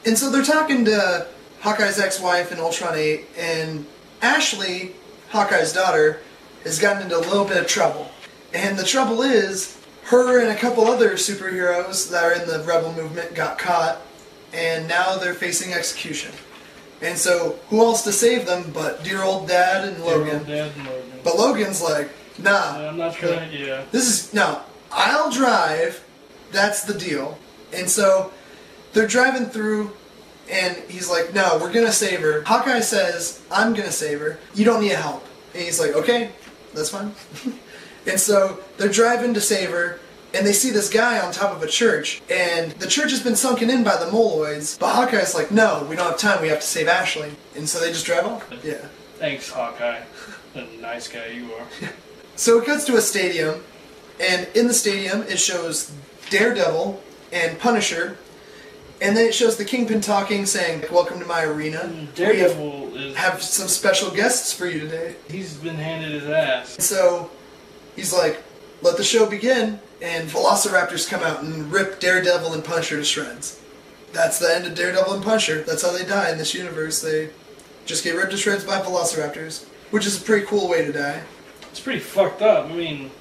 And so they're talking to Hawkeye's ex-wife in Ultron 8, and Ashley, Hawkeye's daughter, has gotten into a little bit of trouble. And the trouble is, her and a couple other superheroes that are in the Rebel movement got caught, and now they're facing execution. And so, who else to save them but dear old Dad and Logan? But Logan's like, nah. I'm not trying, yeah. No, I'll drive, that's the deal. And so, they're driving through, and he's like, no, we're gonna save her. Hawkeye says, I'm gonna save her. You don't need help. And he's like, okay, that's fine. And so they're driving to save her, and they see this guy on top of a church, and the church has been sunken in by the Moloids, but Hawkeye's like, no, we don't have time, we have to save Ashley. And so they just drive off. Yeah. Thanks, Hawkeye. What a nice guy you are. So it cuts to a stadium, and in the stadium it shows Daredevil and Punisher, and then it shows the Kingpin talking, saying, welcome to my arena. Daredevil have some special guests for you today. He's been handed his ass. So he's like, let the show begin, and Velociraptors come out and rip Daredevil and Punisher to shreds. That's the end of Daredevil and Punisher. That's how they die in this universe. They just get ripped to shreds by Velociraptors, which is a pretty cool way to die. It's pretty fucked up. I mean,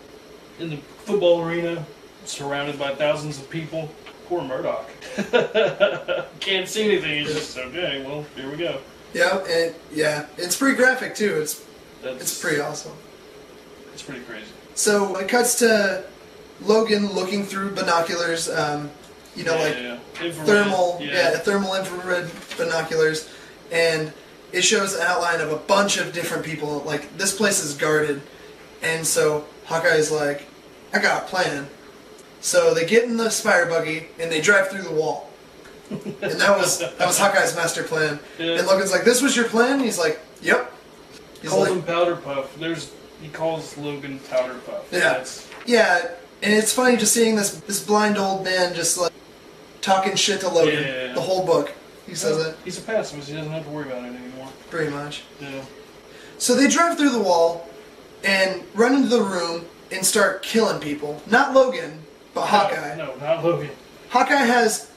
in the football arena, surrounded by thousands of people, poor Murdoch. Can't see anything. He's just, okay, well, here we go. Yeah, it's pretty graphic too. It's pretty awesome. It's pretty crazy. So it cuts to Logan looking through binoculars, thermal infrared binoculars, and it shows an outline of a bunch of different people. Like, this place is guarded, and so Hawkeye's like, I got a plan. So they get in the spider buggy and they drive through the wall, and that was Hawkeye's master plan. Yeah. And Logan's like, this was your plan? He's like, yep. He's calls him Powder Puff. He calls Logan Powder Puff. Yeah. Yeah, and it's funny just seeing this blind old man just like talking shit to Logan. Yeah. The whole book. He says it. He's a pacifist. He doesn't have to worry about it anymore. Pretty much. Yeah. So they drive through the wall and run into the room and start killing people. Not Logan, but Hawkeye. No, not Logan. Hawkeye has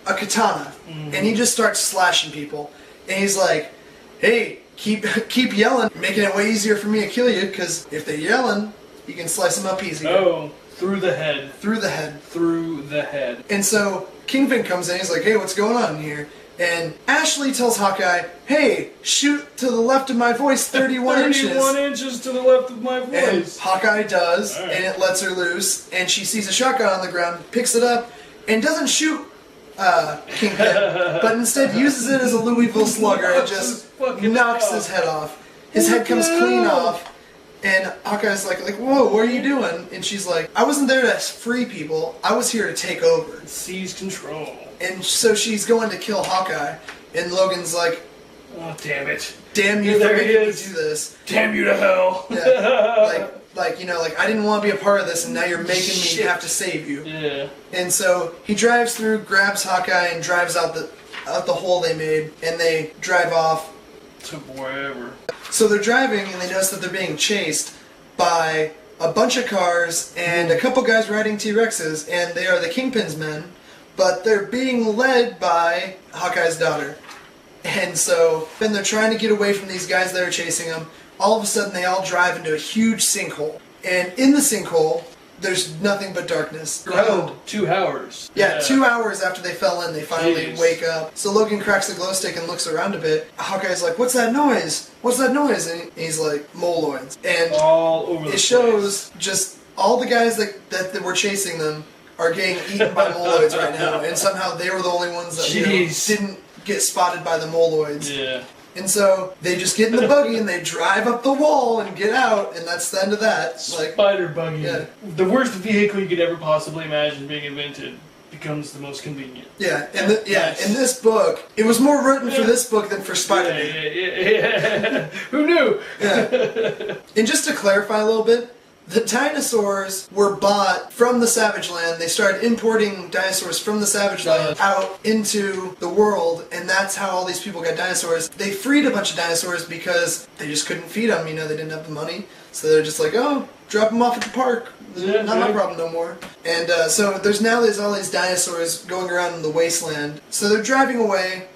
a katana, and he just starts slashing people. And he's like, hey, keep yelling, making it way easier for me to kill you, because if they're yelling, you can slice them up easier. Oh, through the head. Through the head. Through the head. And so Kingpin comes in, he's like, hey, what's going on here? And Ashley tells Hawkeye, hey, shoot to the left of my voice 31 inches. 31 inches to the left of my voice. And Hawkeye does, right. And it lets her loose, and she sees a shotgun on the ground, picks it up, and doesn't shoot Kingpin, but instead uses it as a Louisville slugger and just knocks his head off. His head comes clean off, and Hawkeye's like, whoa, what are you doing? And she's like, I wasn't there to free people, I was here to take over. Seize control. And so she's going to kill Hawkeye, and Logan's like, oh, damn it. Damn you for making me do this. Damn you to hell. Yeah, I didn't want to be a part of this, and now you're making me have to save you. Yeah. And so he drives through, grabs Hawkeye, and drives out the hole they made, and they drive off. To wherever. So they're driving, and they notice that they're being chased by a bunch of cars and a couple guys riding T-Rexes, and they are the Kingpin's men, but they're being led by Hawkeye's daughter. And so then they're trying to get away from these guys that are chasing them. All of a sudden, they all drive into a huge sinkhole. And in the sinkhole, there's nothing but darkness. Around 2 hours. Yeah, 2 hours after they fell in, they finally wake up. So Logan cracks the glow stick and looks around a bit. Hawkeye's like, what's that noise? What's that noise? And he's like, Moloids. And all over the place. It shows just all the guys that were chasing them are getting eaten by Moloids right now. And somehow they were the only ones that didn't get spotted by the Moloids. Yeah. And so they just get in the buggy and they drive up the wall and get out, and that's the end of that. Spider buggy. Yeah. The worst vehicle you could ever possibly imagine being invented becomes the most convenient. Yeah, and in this book, it was more written for this book than for Spider-Man. Yeah. Who knew? Yeah. And just to clarify a little bit, the dinosaurs were bought from the Savage Land. They started importing dinosaurs from the Savage Land out into the world, and that's how all these people got dinosaurs. They freed a bunch of dinosaurs because they just couldn't feed them, they didn't have the money. So they're just like, oh, drop him off at the park. Yeah, Not my right. problem no more. And so there's all these dinosaurs going around in the wasteland. So they're driving away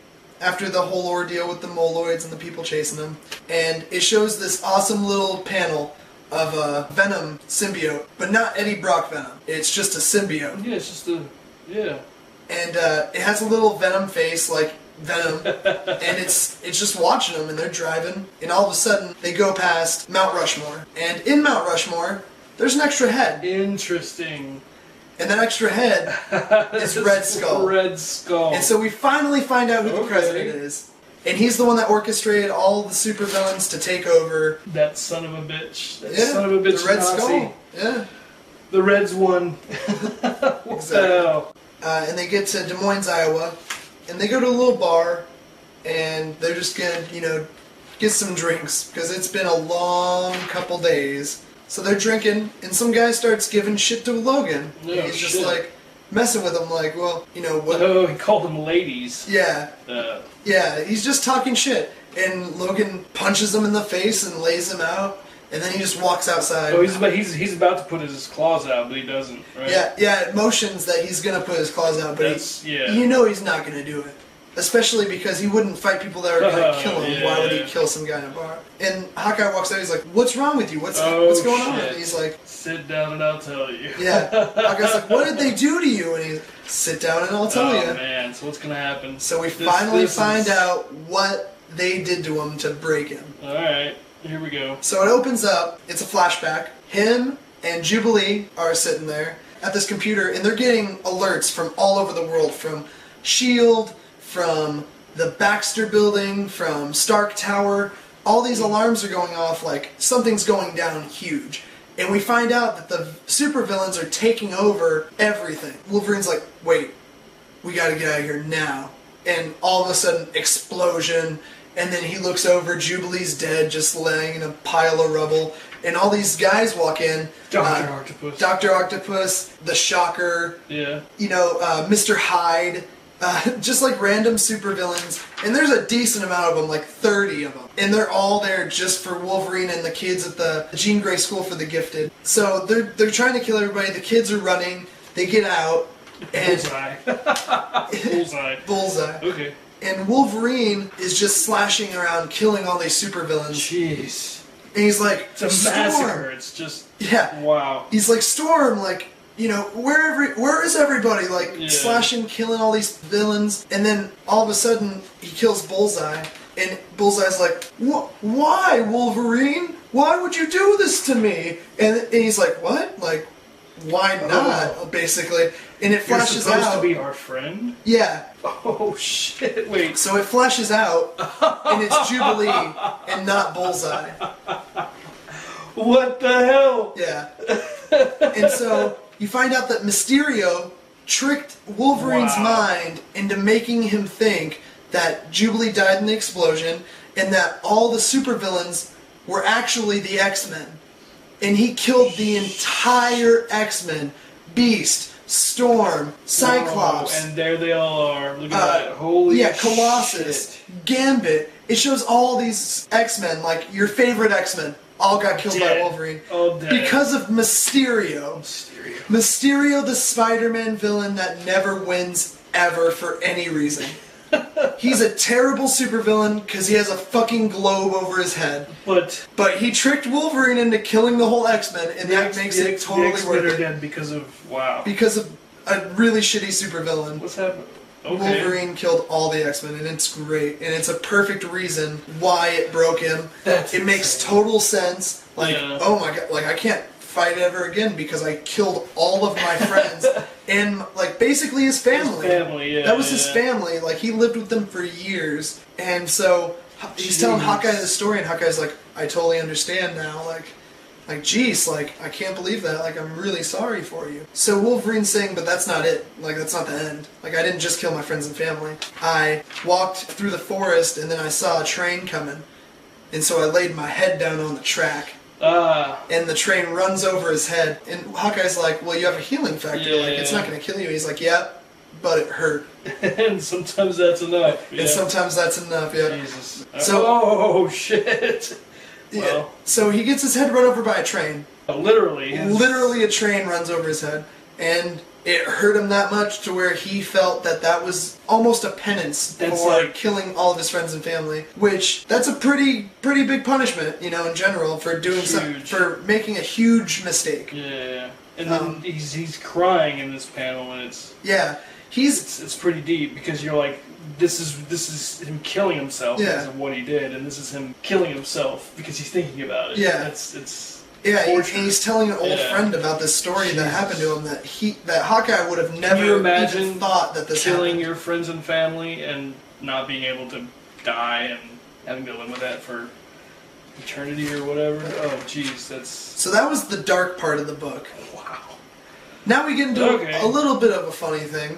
after the whole ordeal with the moloids and the people chasing them. And it shows this awesome little panel of a Venom symbiote, but not Eddie Brock Venom. It's just a symbiote. Yeah, it's just a... Yeah. And it has a little Venom face like Venom, and it's just watching them, and they're driving, and all of a sudden they go past Mount Rushmore, and in Mount Rushmore there's an extra head, Interesting. and that extra head is Red Skull. Red Skull. And so we finally find out who the Okay. president is, and he's the one that orchestrated all the supervillains to take over. That son of a bitch. That Yeah, son of a bitch the Red Nazi. Skull. Yeah, The Reds won. What the Exactly. hell? and they get to Des Moines, Iowa, and they go to a little bar, and they're just gonna, get some drinks, because it's been a long couple days. So they're drinking, and some guy starts giving shit to Logan. Oh, He's just shit. like messing with him, like, well, what? Oh, he called them ladies. Yeah, Uh, he's just talking shit, and Logan punches him in the face and lays him out, and then he just walks outside. oh, he's about to put his claws out, but he doesn't, right? Yeah, it motions that he's gonna put his claws out, but That's- yeah. he's not gonna do it. Especially because he wouldn't fight people that are gonna kill him. Yeah, Why would he yeah. kill some guy in a bar? And Hawkeye walks out. He's like, "What's wrong with you? What's Oh, going on?" shit. And he's like, Sit down and I'll tell you. "Yeah." Hawkeye's like, "What did they do to you?" And he's, "Sit down and I'll tell Oh, you." man, so what's gonna happen? So we This- finally this find is- out what they did to him to break him. Alright, here we go. So it opens up. It's a flashback. Him and Jubilee are sitting there at this computer, and they're getting alerts from all over the world, from S.H.I.E.L.D., from the Baxter Building, from Stark Tower. All these alarms are going off like something's going down huge. And we find out that the supervillains are taking over everything. Wolverine's like, wait, we gotta get out of here now. And all of a sudden, explosion. And then he looks over, Jubilee's dead, just laying in a pile of rubble. And all these guys walk in. Dr. Octopus. Dr. Octopus, the Shocker, Yeah. Mr. Hyde. Just like random supervillains. And there's a decent amount of them, like 30 of them. And they're all there just for Wolverine and the kids at the Jean Grey School for the Gifted. So they're trying to kill everybody. The kids are running. They get out. And Bullseye. Bullseye. Bullseye. Okay. And Wolverine is just slashing around, killing all these supervillains. Jeez. And he's like, It's a Storm! massacre. It's just... Yeah. Wow. He's like, Storm, like, where is everybody? Like, Yeah. slashing, killing all these villains. And then all of a sudden, he kills Bullseye. And Bullseye's like, why, Wolverine? Why would you do this to me? And he's like, what? Like, why not, basically? And it You're flashes supposed out. to be our friend? Yeah. Oh, shit. Wait. So it flashes out, and it's Jubilee, and not Bullseye. What the hell? Yeah. And so you find out that Mysterio tricked Wolverine's Wow. mind into making him think that Jubilee died in the explosion, and that all the supervillains were actually the X-Men. And he killed the entire X-Men. Beast, Storm, Cyclops. Oh, and there they all are. Look at that. Holy Colossus, shit. Gambit. It shows all these X-Men, like your favorite X-Men, all got killed by Dead. Wolverine. All dead. Because of Mysterio. Mysterio. Mysterio, the Spider-Man villain that never wins ever for any reason. He's a terrible supervillain because he has a fucking globe over his head. But he tricked Wolverine into killing the whole X-Men, and that makes it totally the worth X-Men are it. dead because of... Wow. Because of a really shitty supervillain. What's happening? Okay. Wolverine killed all the X-Men, and it's great, and it's a perfect reason why it broke him. That's it makes insane. total sense. Like, Yeah. oh my god, like I can't fight ever again because I killed all of my friends and like basically his family. His family, yeah. That was his yeah. family. Like he lived with them for years, and so he's telling Jeez. Hawkeye the story, and Hawkeye's like, I totally understand now. Like, geez, like, I can't believe that. Like, I'm really sorry for you. So Wolverine's saying, but that's not it. Like, that's not the end. Like, I didn't just kill my friends and family. I walked through the forest, and then I saw a train coming. And so I laid my head down on the track. And the train runs over his head. And Hawkeye's like, well, you have a healing factor. Yeah, like, it's yeah. not going to kill you. He's like, yeah, but it hurt. And sometimes that's enough. Yeah. And sometimes that's enough, yeah. Jesus. So- oh, shit. Yeah. Well. So he gets his head run over by a train, Literally. Literally, a train runs over his head, and it hurt him that much to where he felt that was almost a penance for killing all of his friends and family. Which that's a pretty big punishment, in general, for doing for making a huge mistake. Yeah, and then he's crying in this panel, and it's it's pretty deep because you're like, this is him killing himself because of what he did, and this is him killing himself because he's thinking about it. Yeah, it's and he's telling an old friend about this story that happened to him that Hawkeye would have never even thought that this killing happened. your friends and family and not being able to die and having to live with that for eternity or whatever. Oh, jeez, So that was the dark part of the book. Wow. Now we get into a little bit of a funny thing.